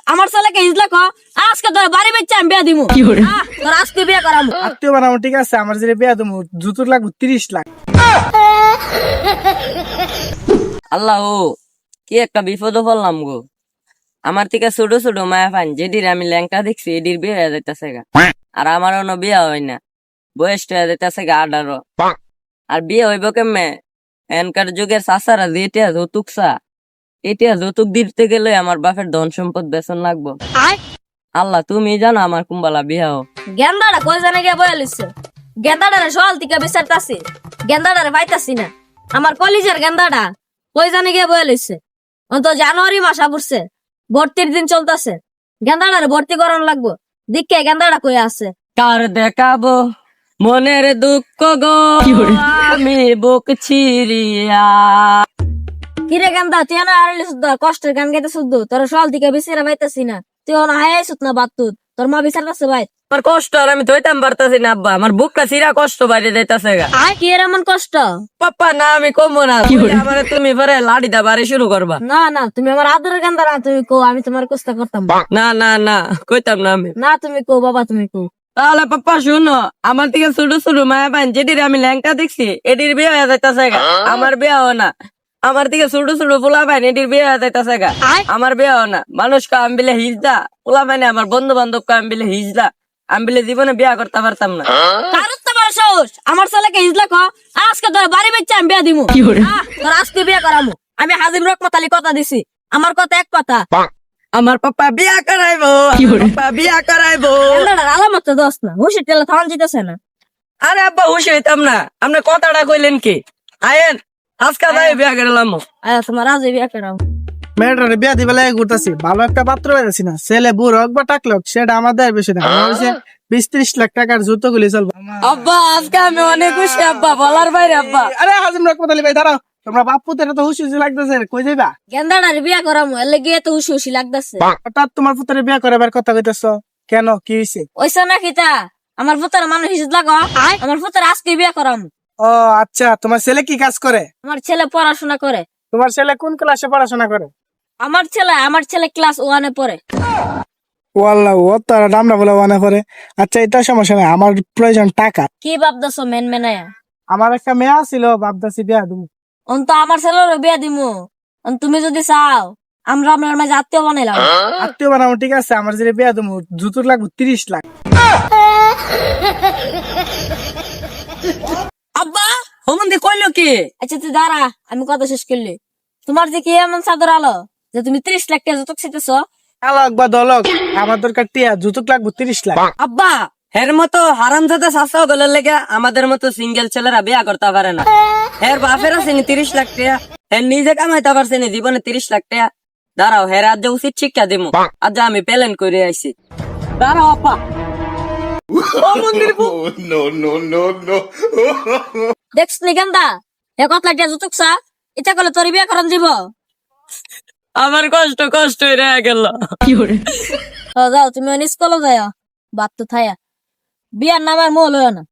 আমার ছেলেকে ইজলা কো আজকে তোর বাড়ি বেচে আমি বিয়া দিমু তোর আজকে বিয়া করামু। আত্মীয় বানাবো ঠিক আছে, আমার যে বিয়া দেবো জুতুর লাগবে 30 লাখ। আল্লাহ কি একটা বিপদ পড়লাম গো। আমার থেকে ছোট ছোট মায়া পান যেদির আমি ল্যাংটা দেখছি এদির বিয়ে হয়ে যাইতেছে গা, আর আমার অন্য বিয়ে হয় না, বয়সটা হয়ে যাইতেছে গা 18। আর বিয়ে হইব কেমনে? এনকার যুগের চাষারা যে এটা যৌতুক চা, এটা যৌতুক দিতে গেলে আমার বাপের ধন সম্পদ বেতন লাগবো। আল্লাহ তুমি জানো আমার কুম্বালা বিয়া হোক। গেন্দাটা কই জানে গিয়া বয়া লিছে, গেন্দাটারে সকাল থেকে বিচারতাছি, গেন্দাটারে পাইতাছি না। আমার কলিজার গেন্দাটা কই জানে গিয়া বয়া লিছে। অন্ত জানুয়ারি মাস পড়ছে, ভর্তির দিন চলতেছে, গেন্দাটারে ভর্তি করানো লাগবো। দিকে গেন্দাটা কই আছে? কার দেখাবো মনের দুঃখ গো, আমি বুক ছিড়িয়া। কিরে গেন্দা তুই না আর কষ্টের গান গাইতে শুদ্ধ, তোর সকাল থেকে বিচারে পাইতাছি না, তুই না হাইছুত না বাতুত, তোর মা বিচারতাছে ভাই। আমার কষ্ট আর আমি ধইতাম পারতাছি না আব্বা, আমার বুকটা চিরা কষ্ট বাইরে যাইতাছে গা। কি এর এমন কষ্ট? পাপ্পা না আমি কমবো না, আমার তুমি পরে লাড়ি দা বাড়ি শুরু করবা। না না তুমি আমার আদরের গেন্দা না, তুমি কো আমি তোমার কষ্ট করতাম। না না না কইতাম না আমি। না তুমি কো বাবা, তুমি কো। তাহলে পাপ্পা শুনো, আমার থেকে ছোট ছোট মায়া পান যেটির আমি ল্যাংটা দেখছি এটির বিয়ে হয়ে যাইতাছে গা, আমার বিয়ে হয় না। আমার থেকে ছোট ছোট পোলা পাইন এটির বিয়ে হয়ে যাইতাছে গা, আমার বিয়ে হয় না। মানুষ কাম বিলে হিজদা, পোলা পাইনে আমার বন্ধু বান্ধব কাম বিলে হিজদা, আমি বিলে জীবনে বিয়া করতে পারতাম না। কারণ তোমার সাহস, আমার ছেলেকে ইজলা কো আজকে তোর বাড়ি বেচে আমি বিয়া দিমু তোর আজকে বিয়া করামু। আমি হাজিম রহমত আলী কথা দিছি, আমার কথা এক কথা। আমার পাপ্পা বিয়া করাইবো, পাপ্পা বিয়া করাইবো। আলামত দোষ না, হুশি টেলা থামান যেতেছে না। আরে আব্বা হুশ হইতাম না, আপনি কথাটা কইলেন কি? আয়েন আজকে যাই বিয়া করলাম। তোমার আজ বিয়া করামু। মেয়েটারে বিয়া দিবে লাগে ঘুরতাছি, ভালো একটা পাত্র পাইতাছি না। ছেলে বুড়ো হোক বা টাকলে হোক, সেটা আমাদের বেশি না। আমার হচ্ছে 20-30 লাখ টাকার জুতো গুলি চলবো। আব্বা আজকে আমি অনেক খুশি আব্বা, বলার বাইরে আব্বা। আরে হাজিম রহমত আলী ভাই দাঁড়াও, তোমরা বাপ্পু তেরা তো হুশি হুশি লাগতেছে, কই যাইবা? গেন্দাটার বিয়া করামু, এলে গিয়ে তো হুশি হুশি লাগতেছে। হঠাৎ তোমার পুত্রের বিয়া করাবার কথা কইতেছো কেন, কি হইছে? ওইসা না খিতা আমার পুত্র মানুষ ইজলা কো আমার পুত্র আজকে বিয়া করামু। ও আচ্ছা, তোমার ছেলে কি কাজ করে? আমার ছেলে পড়াশোনা করে। তোমার ছেলে কোন ক্লাসে পড়াশোনা করে? আমার ছেলে ক্লাস 1-এ পড়ে। ওয়াল্লাহ, ও তারা দামরা বলে ওয়ানে পড়ে। আচ্ছা, এটা সমস্যা নাই, আমার প্রয়োজন টাকা। কি ভাবতেছো মেন মেনায়া? আমার একটা মেয়ে ছিল, ভাবতেছি বিয়া দেবো। অন্ত আমার ছেলের বিয়া দিমু, তুমি যদি চাও আমরা আপনার মাঝে আত্মীয় বানাইলাম। আত্মীয় বানাবো ঠিক আছে, আমার যে বিয়া দেবো জুতুর লাগবে 30 লাখ। আব্বা হোমন্দি কইলো কি? আচ্ছা তুই দাঁড়া, আমি কথা শেষ করলি। তোমার যে কি এমন চাদর আলো যে তুমি 30 লাখ টাকা যতক চাইতেছ? আলোক বা দলক, আমার দরকার টিয়া, জুতুক লাগবে 30 লাখ। আব্বা এর মতো হারামজাদা শাসা গলের লেগে আমাদের মতো সিঙ্গেল ছেলেরা বিয়া করতে পারে না। এর বাপের আছে 30 লাখ টাকা, এর নিজে কামাইতে পারছে না জীবনে 30 লাখ টাকা। দাঁড়াও হের আজ উচিত শিক্ষা দিমু, আজ আমি প্যালেন করে আইছি। দাঁড়াও আপা। দেখছ নি গেন্দা এ কত লাখ টাকা যতক চা, এটা করলে তোর বিয়া করান যাব। আমার কষ্ট কষ্ট রয়ে গেল। যাও তুমি স্কুলে যাও, বাদ তো থায়া বিয়ার নামের মোল হয় না।